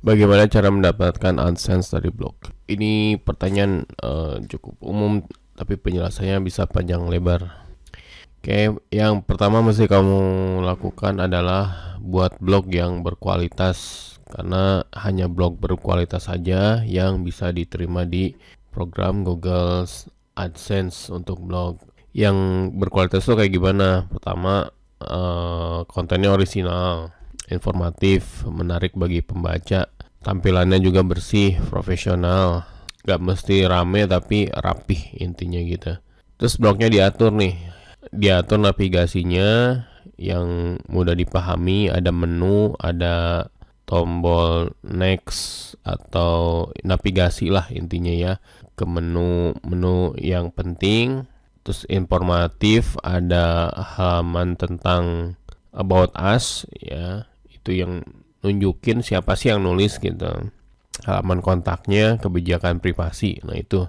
Bagaimana cara mendapatkan AdSense dari blog? Ini pertanyaan cukup umum, tapi penjelasannya bisa panjang lebar. Oke, yang pertama mesti kamu lakukan adalah buat blog yang berkualitas, karena hanya blog berkualitas saja yang bisa diterima di program Google AdSense untuk blog. Yang berkualitas itu kayak gimana? Pertama, kontennya orisinal, informatif, menarik bagi pembaca. Tampilannya juga bersih, profesional. Gak mesti rame tapi rapih intinya gitu. Terus blognya diatur nih. Diatur navigasinya yang mudah dipahami. Ada menu, ada tombol next atau navigasi lah intinya ya ke menu-menu yang penting. Terus informatif, ada halaman tentang about us ya, itu yang nunjukin siapa sih yang nulis gitu. Halaman kontaknya, kebijakan privasi, nah itu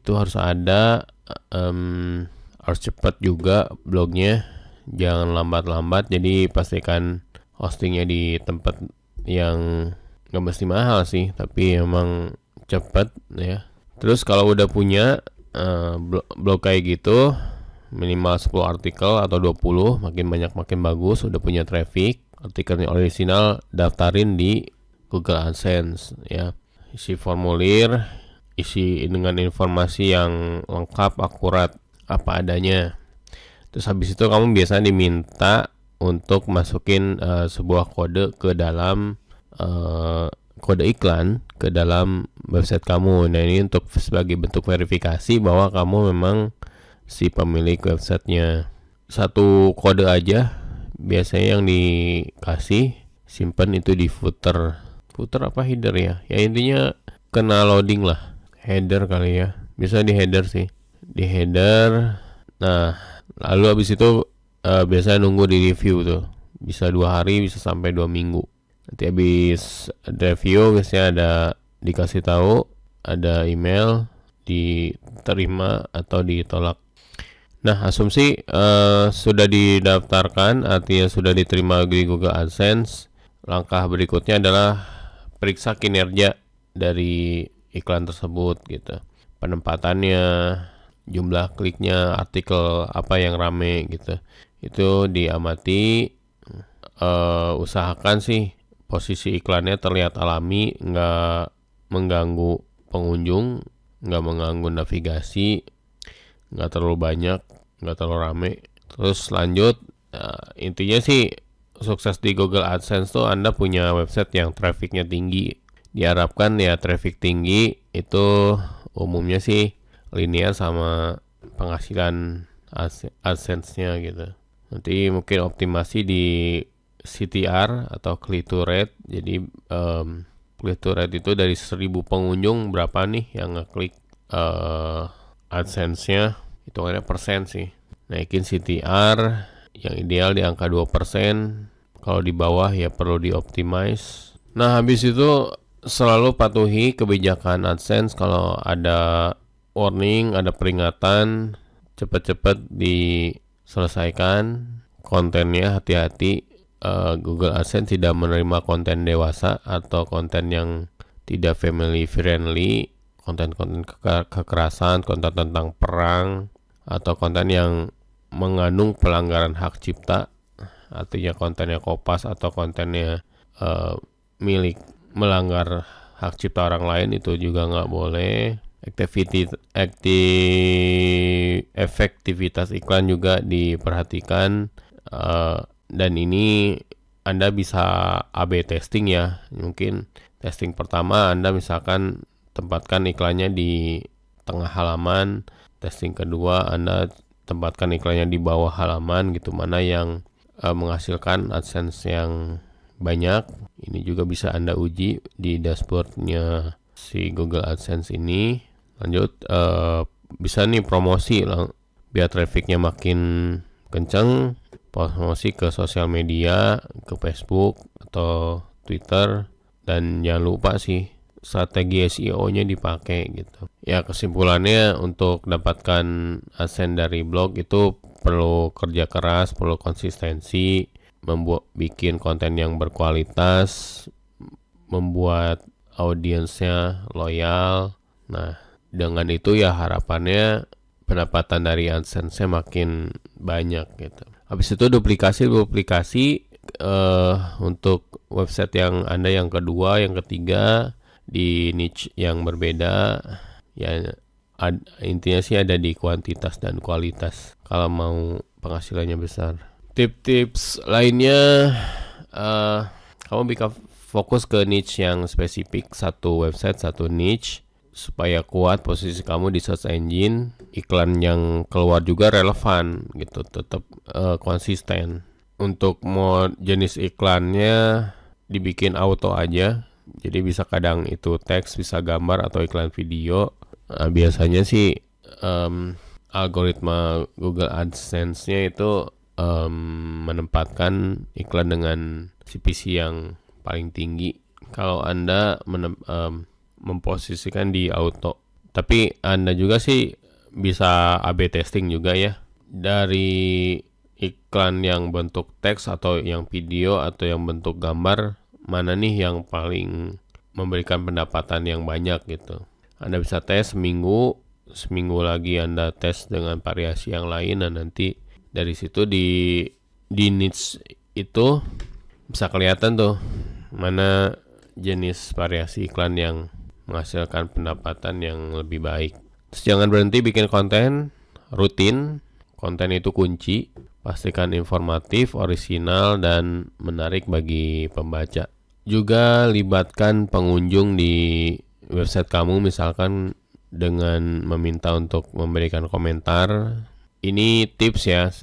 harus ada. Harus cepat juga blognya, jangan lambat-lambat. Jadi pastikan hostingnya di tempat yang nggak mesti mahal sih, tapi emang cepat ya. Terus kalau udah punya blog kayak gitu, minimal 10 artikel atau 20, makin banyak makin bagus. Udah punya traffic, artikelnya original, daftarin di Google AdSense ya. Isi formulir, isi dengan informasi yang lengkap, akurat, apa adanya. Terus habis itu kamu biasanya diminta untuk masukin sebuah kode ke dalam kode iklan ke dalam website kamu. Nah, ini untuk sebagai bentuk verifikasi bahwa kamu memang si pemilik websitenya. Satu kode aja biasanya yang dikasih, simpan itu di footer apa header ya, intinya kena loading lah, header kali ya, bisa di header sih, di header. Nah, lalu habis itu biasanya nunggu di review tuh, bisa 2 hari, bisa sampai 2 minggu. Nanti habis review biasanya ada dikasih tahu, ada email diterima atau ditolak. Nah, asumsi sudah didaftarkan, artinya sudah diterima di Google AdSense. Langkah berikutnya adalah periksa kinerja dari iklan tersebut gitu. Penempatannya, jumlah kliknya, artikel apa yang rame gitu. Itu diamati. Usahakan sih posisi iklannya terlihat alami, nggak mengganggu pengunjung, nggak mengganggu navigasi, nggak terlalu banyak, nggak terlalu rame. Terus lanjut, intinya sih sukses di Google AdSense tuh Anda punya website yang trafficnya tinggi. Diharapkan ya traffic tinggi itu umumnya sih linear sama penghasilan AdSense-nya gitu. Nanti mungkin optimasi di CTR atau click to rate. Jadi click to rate itu dari 1000 pengunjung berapa nih yang ngeklik AdSense-nya, hitungannya persen sih. Naikin CTR yang ideal di angka 2%. Kalau di bawah ya perlu dioptimize. Nah, habis itu selalu patuhi kebijakan AdSense. Kalau ada warning, ada peringatan, cepat-cepat diselesaikan. Kontennya hati-hati. Google AdSense tidak menerima konten dewasa atau konten yang tidak family friendly, konten-konten kekerasan, konten tentang perang, atau konten yang mengandung pelanggaran hak cipta, artinya kontennya kopas atau kontennya milik melanggar hak cipta orang lain, itu juga nggak boleh. Efektivitas iklan juga diperhatikan, dan ini Anda bisa AB testing ya. Mungkin testing pertama Anda misalkan tempatkan iklannya di tengah halaman, testing kedua Anda tempatkan iklannya di bawah halaman gitu, mana yang menghasilkan AdSense yang banyak. Ini juga bisa Anda uji di dashboardnya si Google AdSense ini. Lanjut, bisa nih promosi biar trafficnya makin kenceng, promosi ke sosial media, ke Facebook atau Twitter. Dan jangan lupa sih strategi SEO-nya dipakai gitu. Ya, kesimpulannya untuk dapatkan AdSense dari blog itu perlu kerja keras, perlu konsistensi, bikin konten yang berkualitas, membuat audiensnya loyal. Nah, dengan itu ya harapannya pendapatan dari AdSense-nya makin banyak gitu. Habis itu duplikasi untuk website yang Anda yang kedua, yang ketiga di niche yang berbeda. Ya intinya sih ada di kuantitas dan kualitas kalau mau penghasilannya besar. Tips-tips lainnya, kamu bisa fokus ke niche yang spesifik, satu website, satu niche, supaya kuat posisi kamu di search engine. Iklan yang keluar juga relevan gitu, tetap konsisten. Untuk mode jenis iklannya dibikin auto aja, jadi bisa kadang itu teks, bisa gambar atau iklan video. Biasanya sih algoritma Google AdSense-nya itu menempatkan iklan dengan CPC yang paling tinggi kalau Anda memposisikan di auto. Tapi Anda juga sih bisa A/B testing juga ya, dari iklan yang bentuk teks atau yang video atau yang bentuk gambar, mana nih yang paling memberikan pendapatan yang banyak gitu. Anda bisa tes seminggu lagi Anda tes dengan variasi yang lain, dan nanti dari situ di niche itu bisa kelihatan tuh mana jenis variasi iklan yang menghasilkan pendapatan yang lebih baik. Terus jangan berhenti bikin konten rutin. Konten itu kunci. Pastikan informatif, orisinal, dan menarik bagi pembaca. Juga libatkan pengunjung di website kamu, misalkan dengan meminta untuk memberikan komentar. Ini tips ya,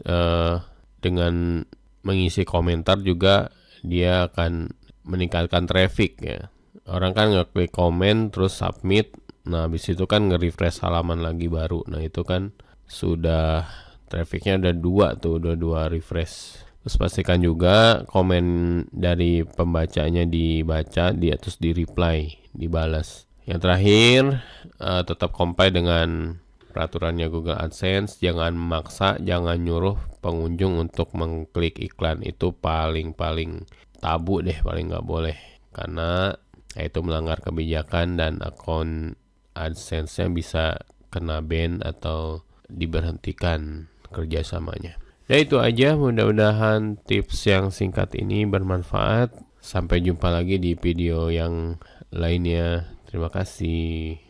dengan mengisi komentar juga dia akan meningkatkan traffic ya. Orang kan ngeklik komen terus submit, nah habis itu kan nge-refresh halaman lagi baru. Nah itu kan sudah trafficnya udah dua refresh. Terus pastikan juga komen dari pembacanya dibaca, terus di reply, dibalas. Yang terakhir, tetap comply dengan peraturannya Google AdSense. Jangan memaksa, jangan nyuruh pengunjung untuk mengklik iklan. Itu paling tabu deh, paling nggak boleh, karena itu melanggar kebijakan dan akun AdSense-nya bisa kena ban atau diberhentikan kerjasamanya. Ya itu aja, mudah-mudahan tips yang singkat ini bermanfaat. Sampai jumpa lagi di video yang lainnya. Terima kasih.